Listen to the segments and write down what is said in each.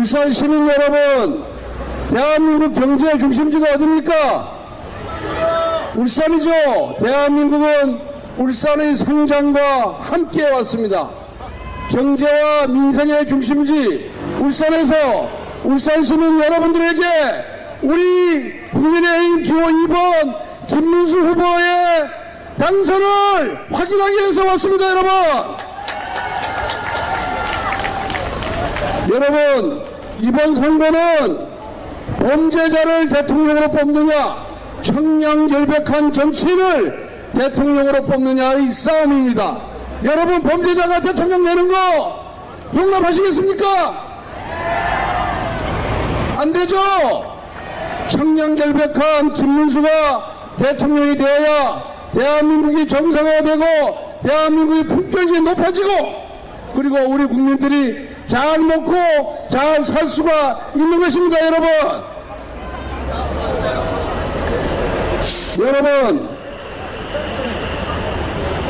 울산 시민 여러분, 대한민국 경제의 중심지가 어디입니까? 울산이죠. 대한민국은 울산의 성장과 함께 왔습니다. 경제와 민생의 중심지 울산에서 울산 시민 여러분들에게 우리 국민의힘 기호 2번 김문수 후보의 당선을 확인하기 위해서 왔습니다. 여러분, 이번 선거는 범죄자를 대통령으로 뽑느냐, 청량결백한 정치인을 대통령으로 뽑느냐의 싸움입니다. 여러분, 범죄자가 대통령 되는 거 용납하시겠습니까? 안 되죠? 청량결백한 김문수가 대통령이 되어야 대한민국이 정상화되고 대한민국의 품격이 높아지고 그리고 우리 국민들이 잘 먹고 잘 살 수가 있는 것입니다. 여러분,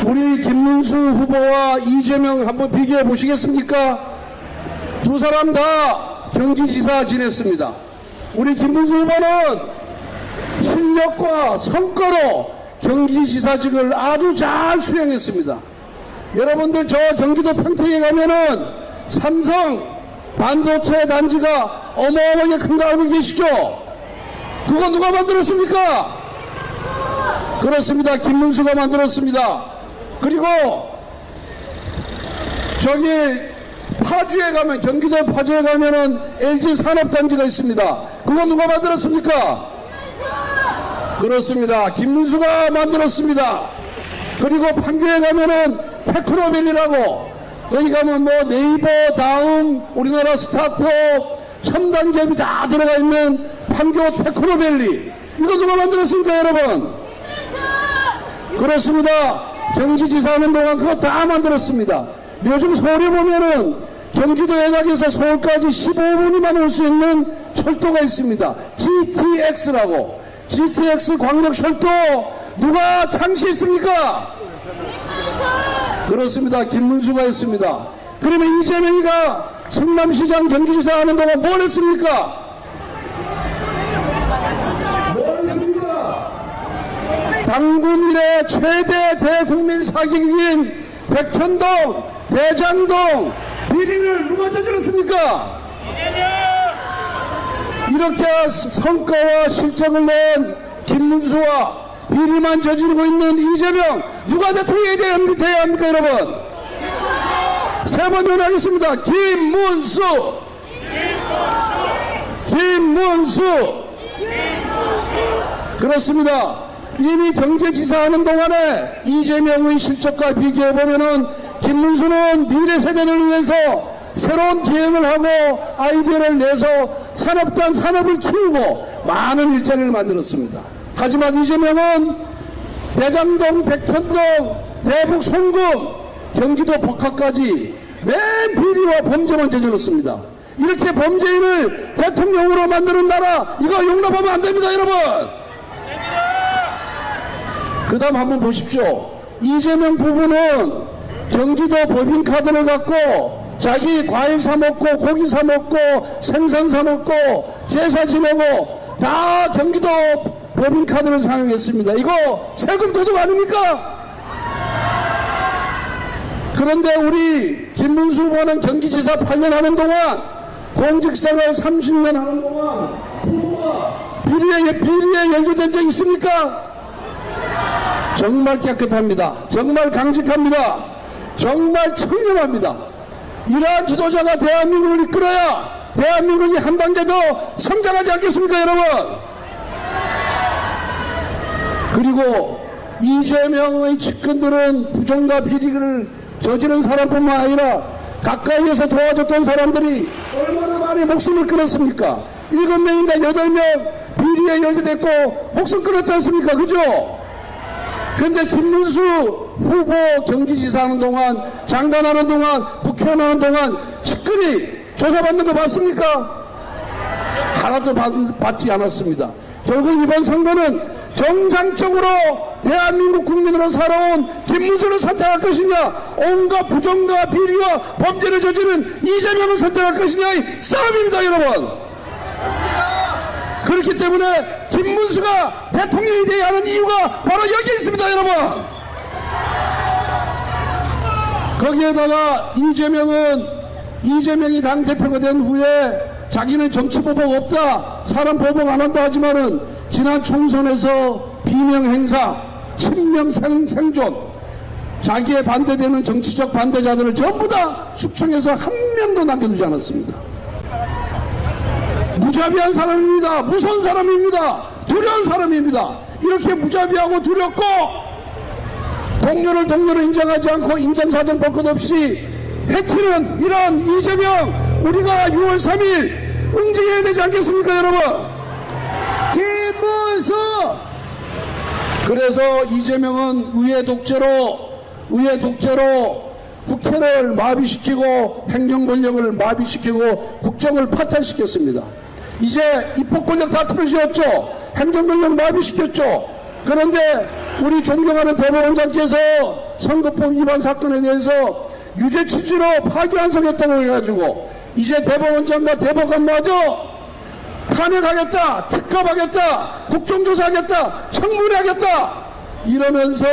우리 김문수 후보와 이재명 한번 비교해 보시겠습니까? 두 사람 다 경기지사 지냈습니다. 우리 김문수 후보는 실력과 성과로 경기지사직을 아주 잘 수행했습니다. 여러분들, 저 경기도 평택에 가면은 삼성 반도체 단지가 어마어마하게 큰 거 알고 계시죠? 그거 누가 만들었습니까? 그렇습니다. 김문수가 만들었습니다. 그리고 저기 파주에 가면, 경기도 파주에 가면은 LG 산업단지가 있습니다. 그거 누가 만들었습니까? 그렇습니다. 김문수가 만들었습니다. 그리고 판교에 가면은 테크노밸리라고, 거기 가면 뭐 네이버, 다음, 우리나라 스타트업, 첨단 기업이 다 들어가 있는 판교 테크노밸리. 이거 누가 만들었습니까, 여러분? 그렇습니다. 경기지사 하는 동안 그거 다 만들었습니다. 요즘 서울에 보면은 경기도 연락에서 서울까지 15분이면 올 수 있는 철도가 있습니다. GTX라고. GTX 광역철도 누가 창시했습니까? 그렇습니다. 김문수가 했습니다. 그러면 이재명이가 성남시장 경기지사 하는 동안 뭘 했습니까? 당군 이래 최대 대국민 사기극인 백현동, 대장동 비리를 누가 저질렀습니까? 이렇게 성과와 실적을 낸 김문수와 비리만 저지르고 있는 이재명, 누가 대통령이 돼야 합니까, 여러분? 세 번 연하겠습니다. 김문수! 그렇습니다. 이미 경제지사 하는 동안에 이재명의 실적과 비교해보면은 김문수는 미래 세대를 위해서 새로운 기획을 하고 아이디어를 내서 산업을 키우고 많은 일자리를 만들었습니다. 하지만 이재명은 대장동, 백현동, 대북 송금, 경기도 복합까지 맨 비리와 범죄만 저질렀습니다. 이렇게 범죄인을 대통령으로 만드는 나라, 이거 용납하면 안 됩니다, 여러분. 그 다음 한번 보십시오. 이재명 부부는 경기도 법인카드를 갖고 자기 과일 사먹고 고기 사먹고 생선 사먹고 제사 지내고 다 경기도 법인카드를 사용했습니다. 이거 세금 도둑 아닙니까? 그런데 우리 김문수 후보는 경기지사 8년 하는 동안, 공직생활 30년 하는 동안 후보가 비리에 연루된 적 있습니까? 정말 깨끗합니다. 정말 강직합니다. 정말 청렴합니다. 이러한 지도자가 대한민국을 이끌어야 대한민국이 한 단계 더 성장하지 않겠습니까, 여러분? 그리고 이재명의 측근들은 부정과 비리를 저지른 사람뿐만 아니라 가까이에서 도와줬던 사람들이 얼마나 많이 목숨을 끊었습니까? 7명인가 8명 비리에 연루됐고 목숨 끊었지 않습니까? 그죠? 그런데 김문수 후보 경기지사 하는 동안, 장관하는 동안, 국회의원 하는 동안 측근이 조사받는 거 봤습니까? 하나도 받지 않았습니다. 결국 이번 선거는 정상적으로 대한민국 국민을 정치인으로 살아온 김문수를 선택할 것이냐, 온갖 부정과 비리와 범죄를 저지른 이재명을 선택할 것이냐의 싸움입니다, 여러분. 그렇기 때문에 김문수가 대통령이 되어야 하는 이유가 바로 여기 있습니다, 여러분. 거기에다가 이재명이 당대표가 된 후에 자기는 정치 보복 없다, 사람 보복 안 한다 하지만은 지난 총선에서 비명 행사, 친명 생존, 자기에 반대되는 정치적 반대자들을 전부 다 숙청해서 한 명도 남겨두지 않았습니다. 무자비한 사람입니다. 무서운 사람입니다. 두려운 사람입니다. 이렇게 무자비하고 두렵고 동료를 인정하지 않고 인정사정 볼 것 없이 해치는 이런 이재명, 우리가 6월 3일 응징해야 되지 않겠습니까, 여러분? 김문수! 그래서 이재명은 의회 독재로 국회를 마비시키고 행정 권력을 마비시키고 국정을 파탄시켰습니다. 이제 입법 권력 다 틀어지었죠. 행정 권력 마비시켰죠. 그런데 우리 존경하는 대법원장께서 선거법 위반 사건에 대해서 유죄 취지로 파기환송했다고 해가지고 이제 대법원장과 대법관마저 탄핵하겠다, 특검하겠다, 국정조사하겠다, 청문회하겠다 이러면서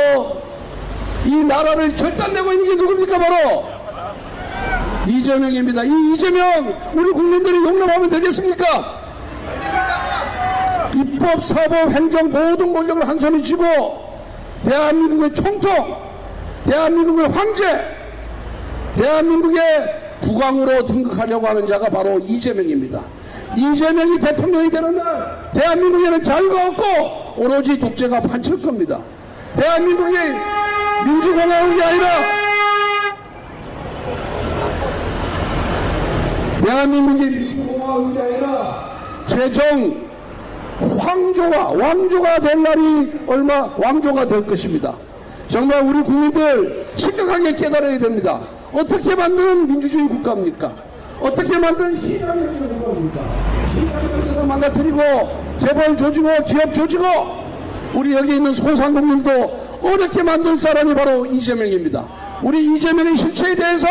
이 나라를 결단내고 있는 게 누굽니까? 바로 이재명입니다. 이 이재명 우리 국민들이 용납하면 되겠습니까? 입법, 사법, 행정 모든 권력을 한 손에 쥐고 대한민국의 총통, 대한민국의 황제, 대한민국의 국왕으로 등극하려고 하는 자가 바로 이재명입니다. 이재명이 대통령이 되는 날 대한민국에는 자유가 없고 오로지 독재가 판칠 겁니다. 대한민국이 민주공화국이 아니라 재정 왕조가 될 날이 왕조가 될 것입니다. 정말 우리 국민들 심각하게 깨달아야 됩니다. 어떻게 만드는 민주주의 국가입니까? 어떻게 만드는 시장의 국가입니까? 시장을 망가뜨리고 재벌 조지고 기업 조지고 우리 여기 있는 소상공인도 어렵게 만들 사람이 바로 이재명입니다. 우리 이재명의 실체에 대해서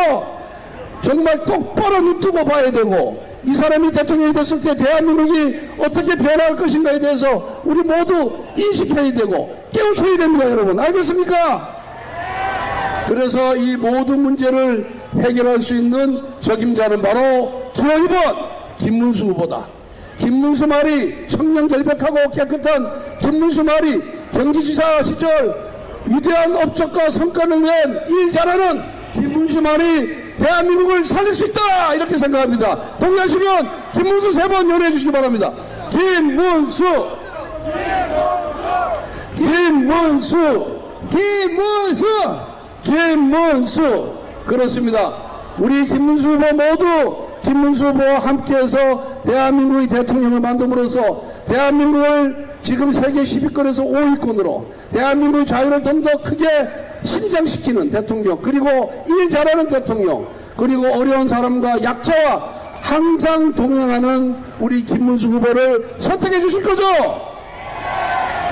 정말 똑바로 눈뜨고 봐야 되고 이 사람이 대통령이 됐을 때 대한민국이 어떻게 변할 것인가에 대해서 우리 모두 인식해야 되고 깨우쳐야 됩니다, 여러분. 알겠습니까? 그래서 이 모든 문제를 해결할 수 있는 적임자는 바로 기호 2번 김문수 후보다. 김문수 말이 청렴결백하고 깨끗한 김문수 말이 경기지사 시절 위대한 업적과 성과를 낸 일 잘하는 김문수 말이 대한민국을 살릴 수 있다 이렇게 생각합니다. 동의하시면 김문수 3번 연호해 주시기 바랍니다. 김문수 그렇습니다. 우리 김문수 후보 모두 김문수 후보와 함께해서 대한민국의 대통령을 만듦으로써 대한민국을 지금 세계 10위권에서 5위권으로 대한민국의 자유를 좀 더 크게 신장시키는 대통령, 그리고 일 잘하는 대통령, 그리고 어려운 사람과 약자와 항상 동행하는 우리 김문수 후보를 선택해 주실 거죠?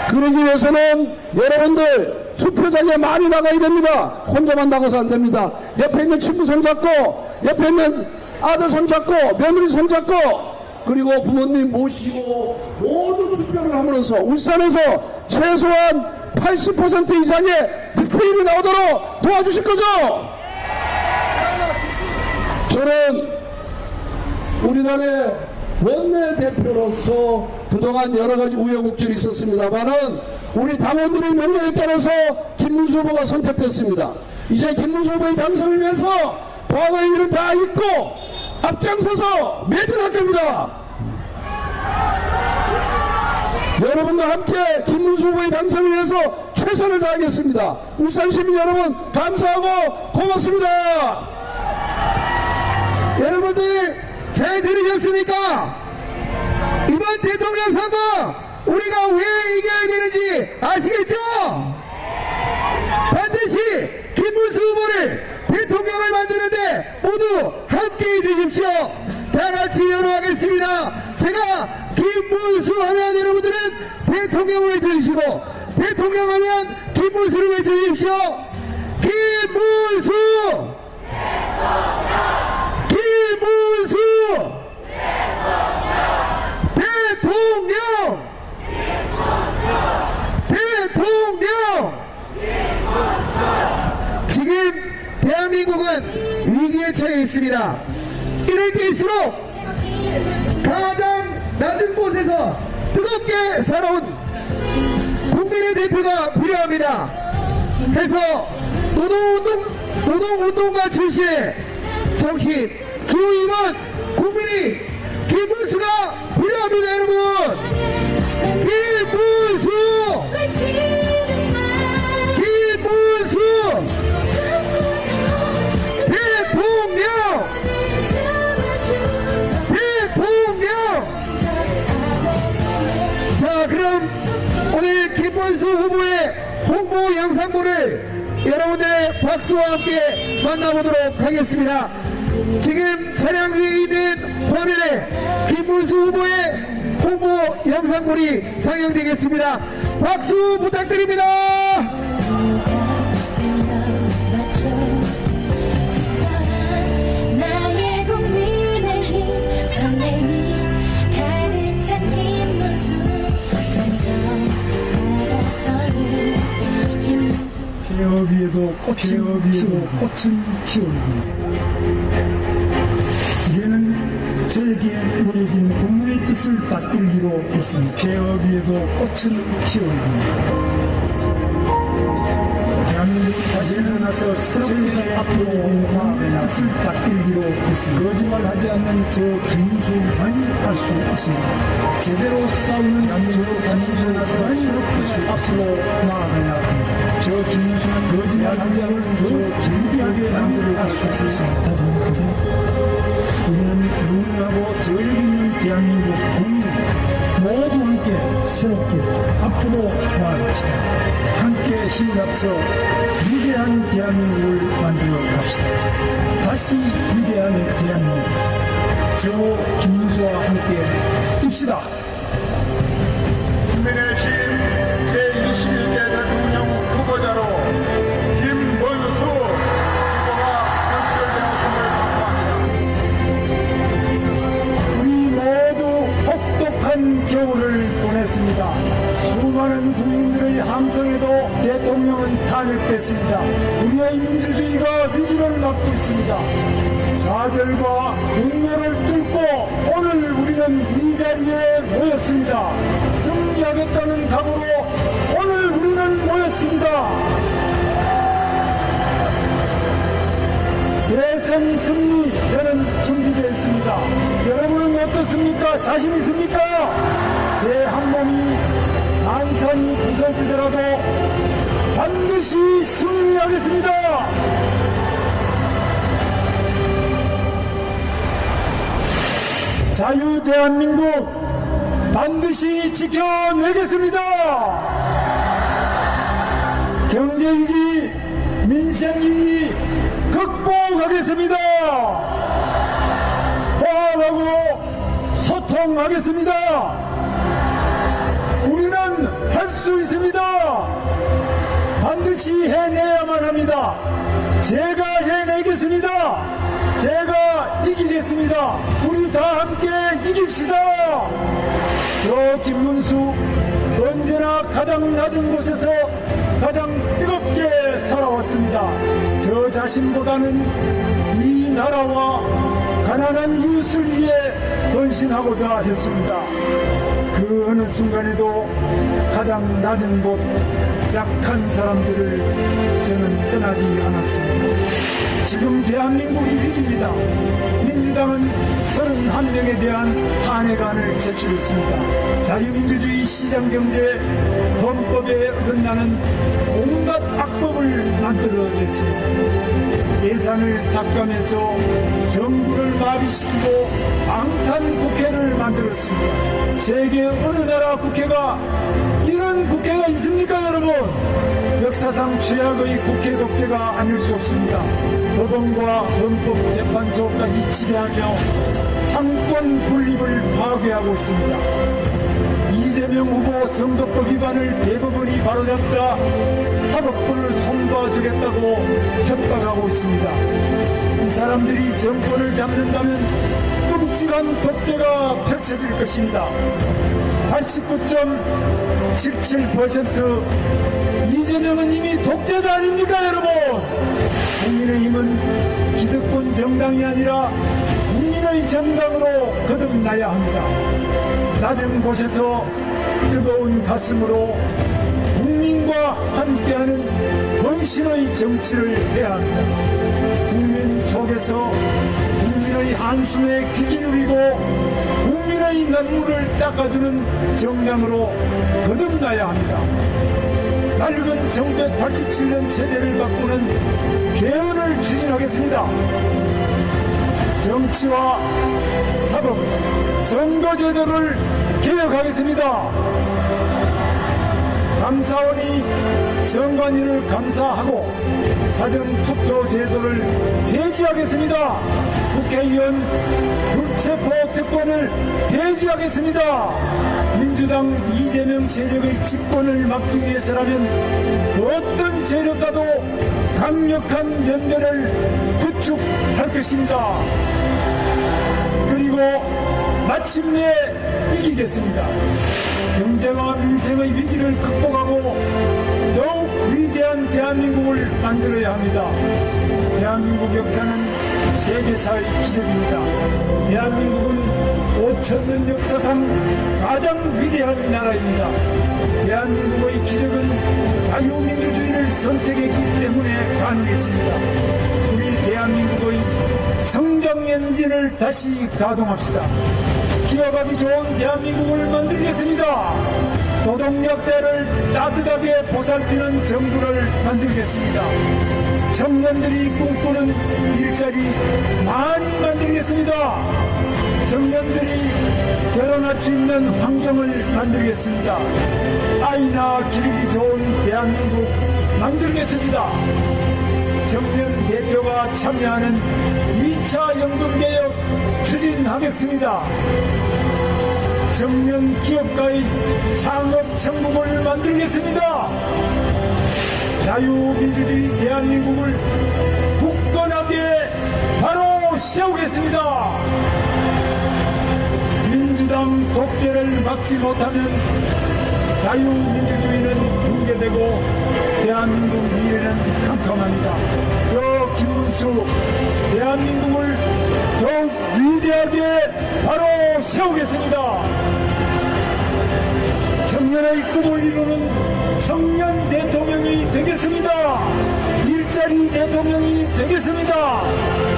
그러기 위해서는 여러분들 투표장에 많이 나가야 됩니다. 혼자만 나가서 안 됩니다. 옆에 있는 친구 손잡고, 옆에 있는 아들 손잡고, 며느리 손잡고, 그리고 부모님 모시고 모든 투표를 함으로써 울산에서 최소한 80% 이상의 득표율이 나오도록 도와주실 거죠? 저는 우리나라의 원내대표로서 그동안 여러가지 우여곡절이 있었습니다만은 우리 당원들의 명령에 따라서 김문수 후보가 선택됐습니다. 이제 김문수 후보의 당선을 위해서 과거의 일을 다 잊고 앞장서서 매진할 겁니다. 여러분과 함께 김문수 후보의 당선을 위해서 최선을 다하겠습니다. 울산 시민 여러분 감사하고 고맙습니다. 여러분들 잘 들으셨습니까? 이번 대통령 선거 우리가 왜 이겨야 되는지 아시겠죠? 반드시 김문수 후보를 대통령을 만드는데 모두 함께해 주십시오. 다 같이 연호하겠습니다. 제가 김문수 하면 여러분들은 대통령을 외쳐주시고 대통령 하면 김문수를 외쳐주십시오. 주십시오. 김문수 대통령 지금 대한민국은 위기에 처해 있습니다. 이럴 때일수록 가장 낮은 곳에서 뜨겁게 살아온 국민의 대표가 필요합니다. 해서 노동운동가 출신의 정신 기후임원 국민이 김문수가 필요합니다. 여러분, 김문수 자, 그럼 오늘 김문수 후보의 홍보 영상물을 여러분들의 박수와 함께 만나보도록 하겠습니다. 지금 차량 위에 있는 화면에 김문수 후보의 홍보 영상물이 상영되겠습니다. 박수 부탁드립니다. 나의 국민의힘 선배님 가득 찬 김문수 점점 다가서는 김문수 폐허 위에도 꽃은 피우는 이제는 저에게 내려진 국민의 뜻을 받들기로 했습니다. 폐허 위에도 꽃은 피우는 대한민국 다시 일어나서 저에게 앞으로 내려진 국민의 뜻을 받들기로 했습니다. 거짓말하지 않는 저 김문수만이 할 수 있습니다. 제대로 싸우는 저 다시 일어나서 새롭게 앞으로 나아가야 합니다. 저 김문수는 거짓말하지 않는 저 김무하게 만들어갈 수 있습니다. 우리는 누구하고 저에게 있는 대한민국 국민 모두 함께 새롭게 앞으로 나아갑시다. 함께 힘을 합쳐 위대한 대한민국을 만들어 갑시다. 다시 위대한 대한민국 저 김문수와 함께 뜁시다. 국민의힘 제21대 대통령 후보자로 김문수 후보가 선출되었음을 선포합니다. 우리 모두 혹독한 겨울을 보냈습니다. 수많은 국민들의 함성에도 대통령은 탄핵됐습니다. 우리의 민주주의가 위기를 맞고 있습니다. 좌절과 공모를 뚫고 오늘 우리는 이 자리에 모였습니다. 승리하겠다는 각오로 오늘 우리는 모였습니다. 대선 승리 저는 준비되어 있습니다. 여러분은 어떻습니까? 자신 있습니까? 제 한 몸이 산산이 부서지더라도 반드시 승리하겠습니다. 자유 대한민국 반드시 지켜내겠습니다. 경제위기, 민생위기 극복하겠습니다. 화합하고 소통하겠습니다. 우리는 할 수 있습니다. 반드시 해내야만 합니다. 제가 해내겠습니다. 제가 이기겠습니다. 우리 다 함께 이깁시다. 저 김문수 언제나 가장 낮은 곳에서 가장 뜨겁게 살아왔습니다. 저 자신보다는 이 나라와 가난한 이웃을 위해 헌신하고자 했습니다. 그 어느 순간에도 가장 낮은 곳 약한 사람들을 저는 떠나지 않았습니다. 지금 대한민국이 위기입니다. 민주당은 31명에 대한 탄핵안을 제출했습니다. 자유민주주의 시장경제 헌법에 어긋나는 온갖 악법을 만들어냈습니다. 예산을 삭감해서 정부를 마비시키고 방탄 국회를 만들었습니다. 세계 어느 나라 국회가 이런 국회가 있습니까, 여러분? 역사상 최악의 국회 독재가 아닐 수 없습니다. 법원과 헌법재판소까지 지배하며 상권 분립을 파괴하고 있습니다. 이재명 후보 선거법 위반을 대법원이 바로잡자 사법부를 손봐 없애겠다고 협박하고 있습니다. 이 사람들이 정권을 잡는다면 끔찍한 독재가 펼쳐질 것입니다. 89.77% 이재명은 이미 독재자 아닙니까, 여러분? 국민의힘은 기득권 정당이 아니라 국민의 정당으로 거듭나야 합니다. 낮은 곳에서 뜨거운 가슴으로 국민과 함께하는 헌신의 정치를 해야 합니다. 국민 속에서 국민의 한숨에 귀 기울이고 국민의 눈물을 닦아주는 정당으로 거듭나야 합니다. 낡은 1987년 체제를 바꾸는 개헌을 추진하겠습니다. 정치와 사법, 선거제도를 개혁하겠습니다. 감사원이 선관위를 감사하고 사전투표 제도를 폐지하겠습니다. 국회의원 불체포 특권을 폐지하겠습니다. 민주당 이재명 세력의 집권을 막기 위해서라면 어떤 세력과도 강력한 연대를 구축할 것입니다. 그리고 마침내 이기겠습니다. 경제와 민생의 위기를 극복하고 더욱 위대한 대한민국을 만들어야 합니다. 대한민국 역사는 세계사의 기적입니다. 대한민국은 5천년 역사상 가장 위대한 나라입니다. 대한민국의 기적은 자유민주주의를 선택했기 때문에 가능했습니다. 우리 대한민국의 성장 엔진을 다시 가동합시다. 기업하기 좋은 대한민국을 만들겠습니다. 노동력자를 따뜻하게 보살피는 정부를 만들겠습니다. 청년들이 꿈꾸는 일자리 많이 만들겠습니다. 청년들이 결혼할 수 있는 환경을 만들겠습니다. 아이나 기르기 좋은 대한민국 만들겠습니다. 청년 대표가 참여하는 2차 연금개혁 추진하겠습니다. 청년 기업가의 창업 천국을 만들겠습니다. 자유민주주의 대한민국을 굳건하게 바로 세우겠습니다. 민주당 독재를 막지 못하면 자유민주주의는 붕괴되고 대한민국 미래는 캄캄합니다. 저 김문수 대한민국을 더욱 위대하게 바로 세우겠습니다. 청년의 꿈을 이루는 청년 대통령이 되겠습니다. 일자리 대통령이 되겠습니다.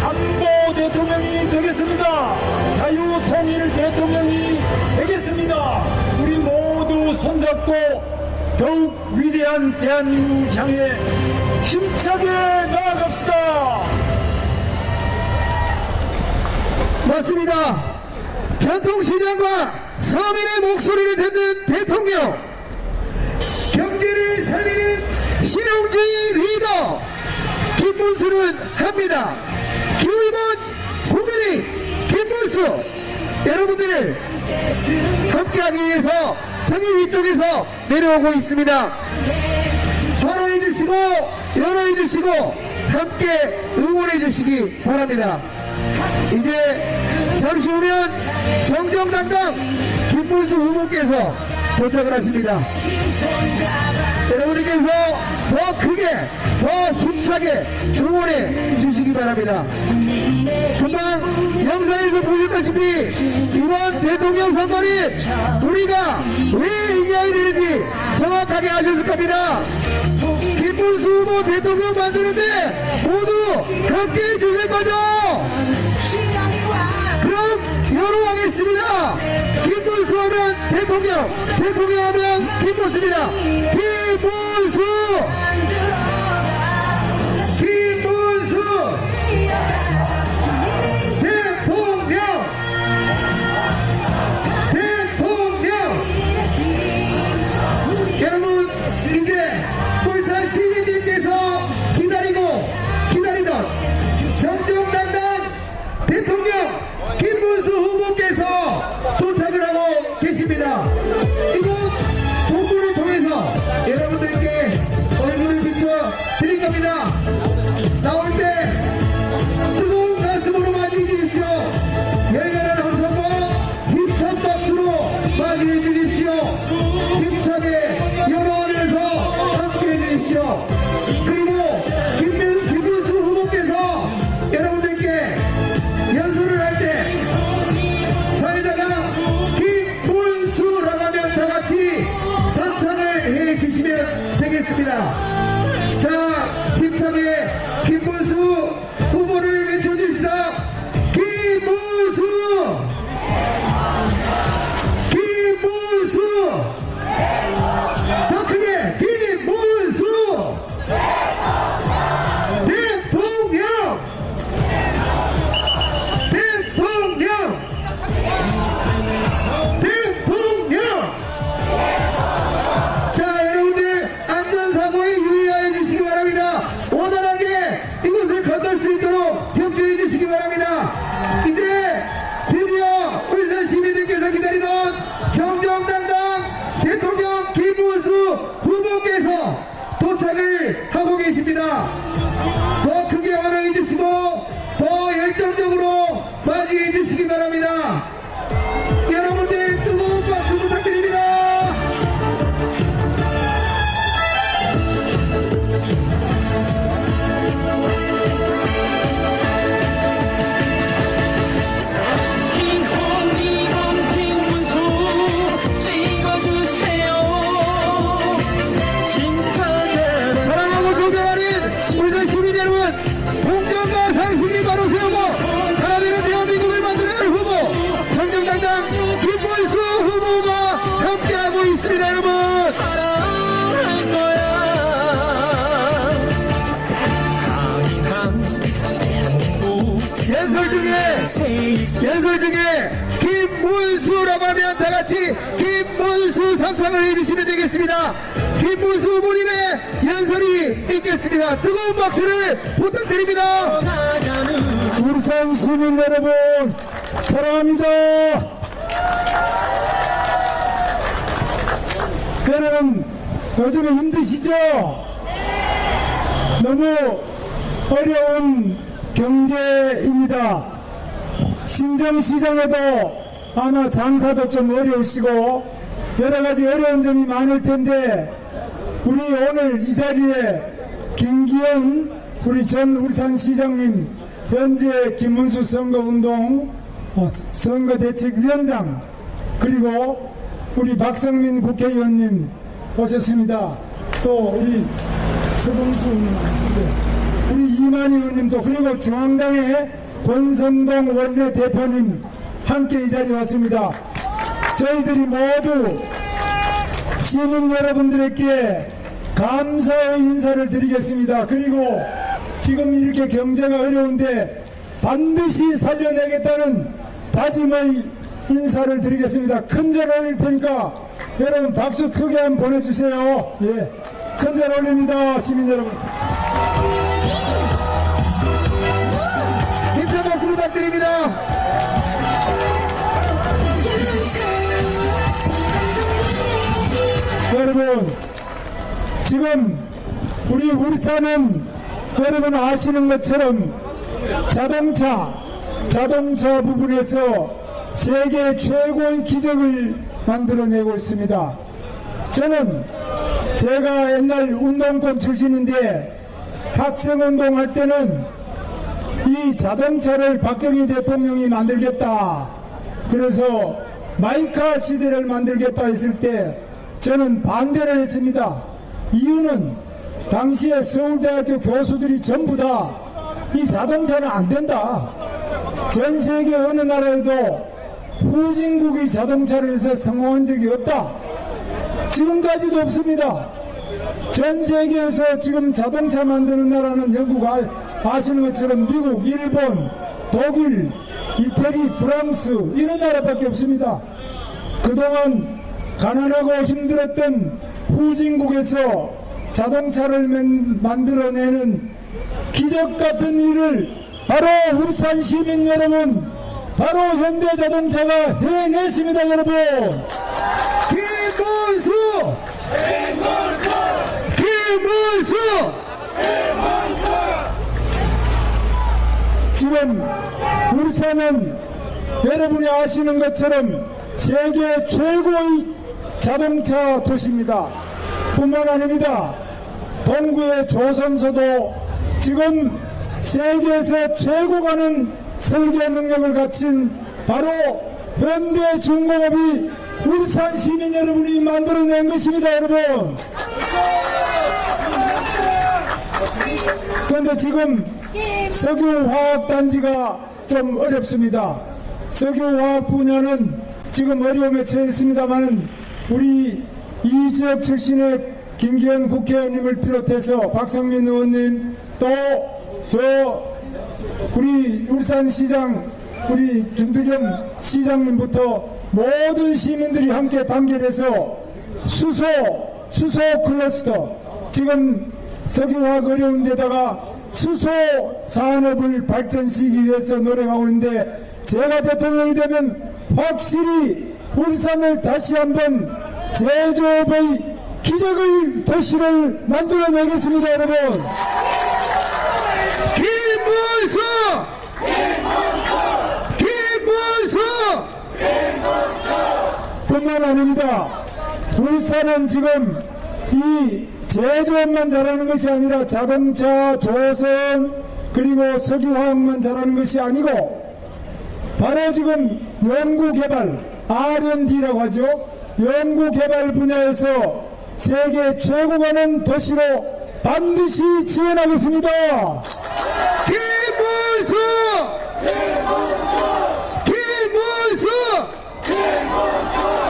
안보 대통령이 되겠습니다. 자유통일 대통령이 되겠습니다. 우리 모두 손잡고 더욱 위대한 대한민국 향해 힘차게 나아갑시다. 맞습니다. 전통시장과 서민의 목소리를 듣는 대통령, 경제를 살리는 실용주의 리더 김문수는 합니다. 기후이번 국민이 김문수 여러분들을 함께하기 위해서 저기 위쪽에서 내려오고 있습니다. 환호해 주시고 연호해 주시고 함께 응원해 주시기 바랍니다. 이제 잠시 후면 정정당당 김문수 후보께서 도착을 하십니다. 여러분께서 더 크게 더 힘차게 응원해 주시기 바랍니다. 금방 영상에서 보셨다시피 이번 대통령 선거는 우리가 왜 이겨야 되는지 정확하게 아셨을 겁니다. 김문수 후보 대통령 만드는데 모두 함께해 주실 거죠? 그럼 연호하겠습니다. 김문수 하면 대통령, 대통령 하면 김문수입니다. 김문수! 김문수! 대통령! 대통령! 여러분, 이제 울산 시민들께서 기다리던 정정당당 대통령 김문수 후보께서 도착을 하고 계십니다. 이곳 본부를 통해서 여러분들께 도착을 하고 계십니다. 더 크게 환호해 주시고 더 열정적으로 맞이해 주시기 바랍니다. 여러분들 뜨거운 박수 부탁드립니다. 김홍이건 김문수 찍어주세요. 진짜 대단. 사랑하고 존경하는 울산 시민 여러분, 공정과 상식이 바로 세우고 하나되는 대한민국을 만드는 후보 성정당당 김문수 후보가 함께하고 있습니다. 여러분, 사랑할 거야. 강인한 대한민국 연설 중에 김문수라고 하면 다 같이 김문수 삼창을 해주시면 되겠습니다. 김문수 후보님의 연설이 있겠습니다. 뜨거운 박수를 부탁드립니다. 나가는 울산 시민 여러분 사랑합니다. 여러분 요즘에 힘드시죠? 너무 어려운 경제입니다. 신정시장에도 아마 장사도 좀 어려우시고 여러가지 어려운 점이 많을 텐데 우리 오늘 이 자리에 김기현 우리 전 울산시장님, 현재 김문수 선거운동 선거대책위원장, 그리고 우리 박성민 국회의원님 오셨습니다. 또 우리 서봉수 우리 이만희 의원님도, 그리고 중앙당의 권성동 원내대표님 함께 이 자리에 왔습니다. 저희들이 모두 시민 여러분들에게 감사의 인사를 드리겠습니다. 그리고 지금 이렇게 경제가 어려운데 반드시 살려내겠다는 다짐의 인사를 드리겠습니다. 큰 절 올릴 테니까 여러분 박수 크게 한번 보내주세요. 예, 큰 절 올립니다. 시민 여러분. 힘찬 박수 부탁드립니다. 여러분 지금 우리 울산은 여러분 아시는 것처럼 자동차 부분에서 세계 최고의 기적을 만들어내고 있습니다. 저는 제가 옛날 운동권 출신인데 학생운동 할 때는 이 자동차를 박정희 대통령이 만들겠다, 그래서 마이카 시대를 만들겠다 했을 때 저는 반대를 했습니다. 이유는 당시에 서울대학교 교수들이 전부 다 이 자동차는 안 된다, 전 세계 어느 나라에도 후진국의 자동차를 해서 성공한 적이 없다, 지금까지도 없습니다. 전 세계에서 지금 자동차 만드는 나라는 영국 아시는 것처럼 미국, 일본, 독일, 이태리, 프랑스 이런 나라밖에 없습니다. 그동안 가난하고 힘들었던 후진국에서 자동차를 만들어내는 기적 같은 일을 바로 울산 시민 여러분, 바로 현대자동차가 해냈습니다. 여러분, 김문수! 지금 울산은 여러분이 아시는 것처럼 세계 최고의 자동차 도시입니다. 뿐만 아닙니다. 동구의 조선소도 지금 세계에서 최고 가는 설계 능력을 갖춘 바로 현대중공업이 울산 시민 여러분이 만들어낸 것입니다. 여러분, 그런데 지금 석유화학단지가 좀 어렵습니다. 석유화학 분야는 지금 어려움에 처해 있습니다만 우리 이 지역 출신의 김기현 국회의원님을 비롯해서 박성민 의원님, 또 우리 울산시장 우리 김두겸 시장님부터 모든 시민들이 함께 단결해서 수소 클러스터, 지금 석유화학 어려운 데다가 수소 산업을 발전시키기 위해서 노력하고 있는데, 제가 대통령이 되면 확실히 울산을 다시 한번 제조업의 기적의 도시를 만들어내겠습니다, 여러분. 김문수! 뿐만 아닙니다. 울산은 지금 이 제조업만 잘하는 것이 아니라 자동차, 조선, 그리고 석유화학만 잘하는 것이 아니고 바로 지금 연구개발, R&D라고 하죠. 연구개발 분야에서 세계 최고가는 도시로 반드시 지원하겠습니다. 김문수!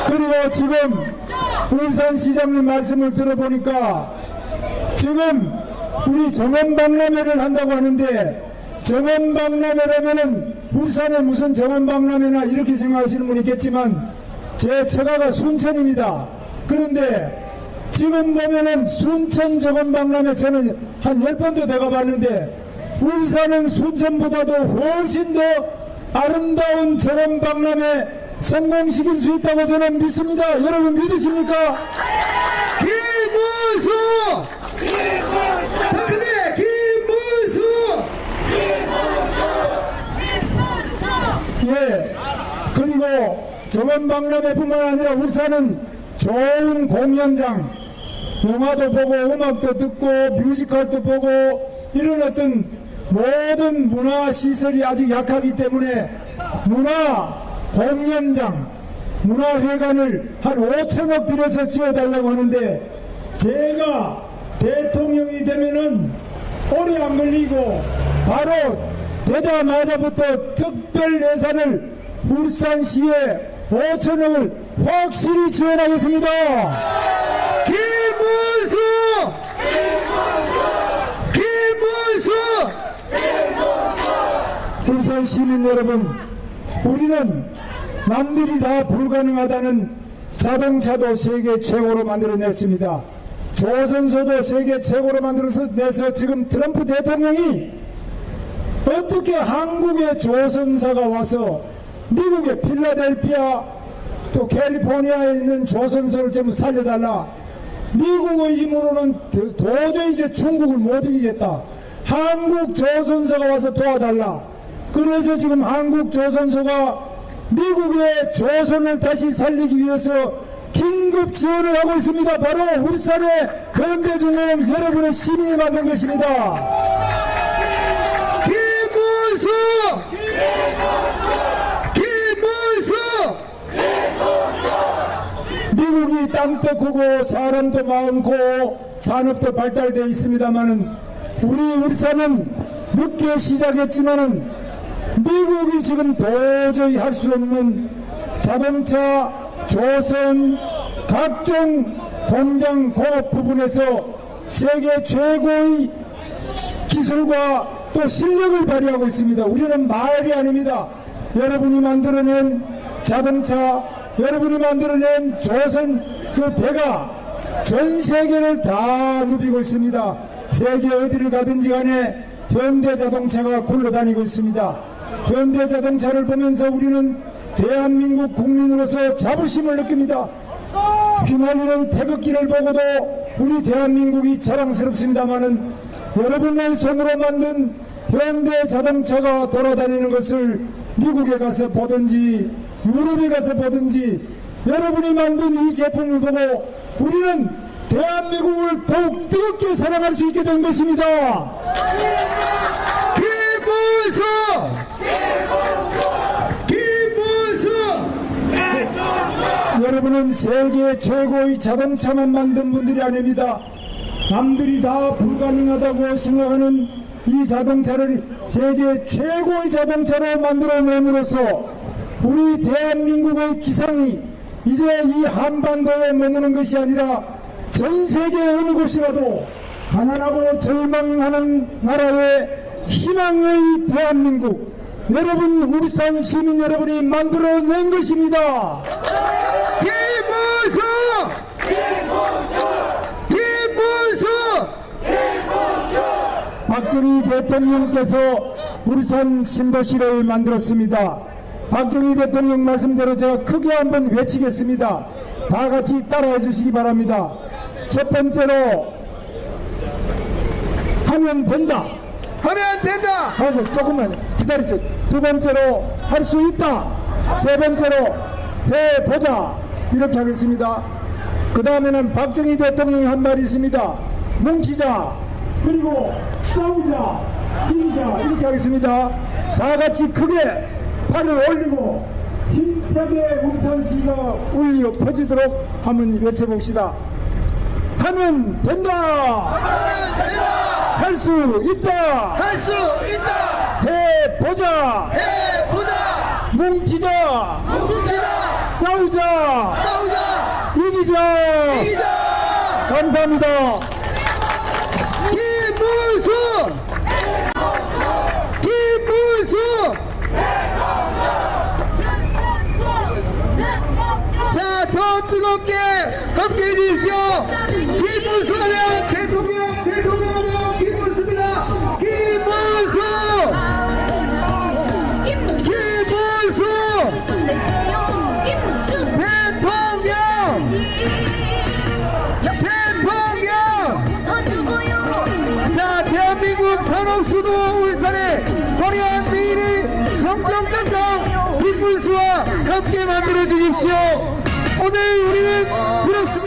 그리고 지금 울산시장님 말씀을 들어보니까 지금 우리 정원박람회를 한다고 하는데 정원박람회라면은 울산에 무슨 정원박람회나 이렇게 생각하시는 분이 있겠지만 제 처가가 순천입니다. 그런데 지금 보면은 순천 정원박람회 저는 한 10번도 돼가 봤는데 울산은 순천보다도 훨씬 더 아름다운 정원박람회 성공시킬 수 있다고 저는 믿습니다. 여러분 믿으십니까? 김문수! 박근혜 김문수! 예. 그리고 정원박람회뿐만 아니라 울산은 좋은 공연장, 영화도 보고 음악도 듣고 뮤지컬도 보고 이런 어떤 모든 문화시설이 아직 약하기 때문에 공연장, 문화회관을 한 5천억 들여서 지어달라고 하는데 제가 대통령이 되면은 오래 안 걸리고 바로 되자마자부터 특별 예산을 울산시에 5천억을 확실히 지원하겠습니다. 김문수! 울산 시민 여러분, 우리는 남들이 다 불가능하다는 자동차도 세계 최고로 만들어냈습니다. 조선소도 세계 최고로 만들어내서 지금 트럼프 대통령이 어떻게 한국의 조선사가 와서 미국의 필라델피아 또 캘리포니아에 있는 조선소를 전부 살려달라. 미국의 힘으로는 도저히 이제 중국을 못 이기겠다. 한국 조선소가 와서 도와달라. 그래서 지금 한국 조선소가 미국의 조선을 다시 살리기 위해서 긴급 지원을 하고 있습니다. 바로 울산의 현대중공업 여러분의 시민이 만든 것입니다. 김문수! 미국이 땅도 크고 사람도 많고 산업도 발달되어 있습니다만은 우리 울산은 늦게 시작했지만은 미국이 지금 도저히 할 수 없는 자동차, 조선, 각종 공장 공업 부분에서 세계 최고의 기술과 또 실력을 발휘하고 있습니다. 우리는 말이 아닙니다. 여러분이 만들어낸 자동차, 여러분이 만들어낸 조선 그 배가 전 세계를 다 누비고 있습니다. 세계 어디를 가든지 간에 현대자동차가 굴러다니고 있습니다. 현대자동차를 보면서 우리는 대한민국 국민으로서 자부심을 느낍니다. 휘날리는 태극기를 보고도 우리 대한민국이 자랑스럽습니다마는 여러분의 손으로 만든 현대자동차가 돌아다니는 것을 미국에 가서 보든지 유럽에 가서 보든지 여러분이 만든 이 제품을 보고 우리는 대한민국을 더욱 뜨겁게 사랑할 수 있게 된 것입니다. 김문수! 여러분은 세계 최고의 자동차만 만든 분들이 아닙니다. 남들이 다 불가능하다고 생각하는 이 자동차를 세계 최고의 자동차로 만들어냄으로써 우리 대한민국의 기상이 이제 이 한반도에 머무는 것이 아니라 전 세계 어느 곳이라도 가난하고 절망하는 나라의 희망의 대한민국, 여러분 울산 시민 여러분이 만들어낸 것입니다. 김문수! 박정희 대통령께서 울산 신도시를 만들었습니다. 박정희 대통령 말씀대로 제가 크게 한번 외치겠습니다. 다 같이 따라해 주시기 바랍니다. 첫 번째로 하면 된다. 하면 된다. 가서 조금만 기다리세요. 두 번째로 할 수 있다. 세 번째로 해보자. 이렇게 하겠습니다. 그 다음에는 박정희 대통령이 한 말이 있습니다. 뭉치자, 그리고 싸우자, 이기자. 이렇게 하겠습니다. 다 같이 크게 팔을 올리고 힘세게 우산시가 울려 퍼지도록 한번 외쳐봅시다. 하면 된다. 하면 된다. 할 수 있다. 할 수 있다. 해보자. 해보자. 뭉치자. 뭉치자. 싸우자. 싸우자. 이기자. 이기자. 감사합니다. 김문수. 김문수. 자, 더 뜨겁게 함께해 주십시오. 김문수하면 대통령하면 김문수입니다. 김문수. 김문수. 대통령. 대통령. 자, 대한민국 산업수도 울산의 화려한 미래를 정정당당 김문수와 함께 만들어 주십시오. 오늘 우리는 이렇습니다.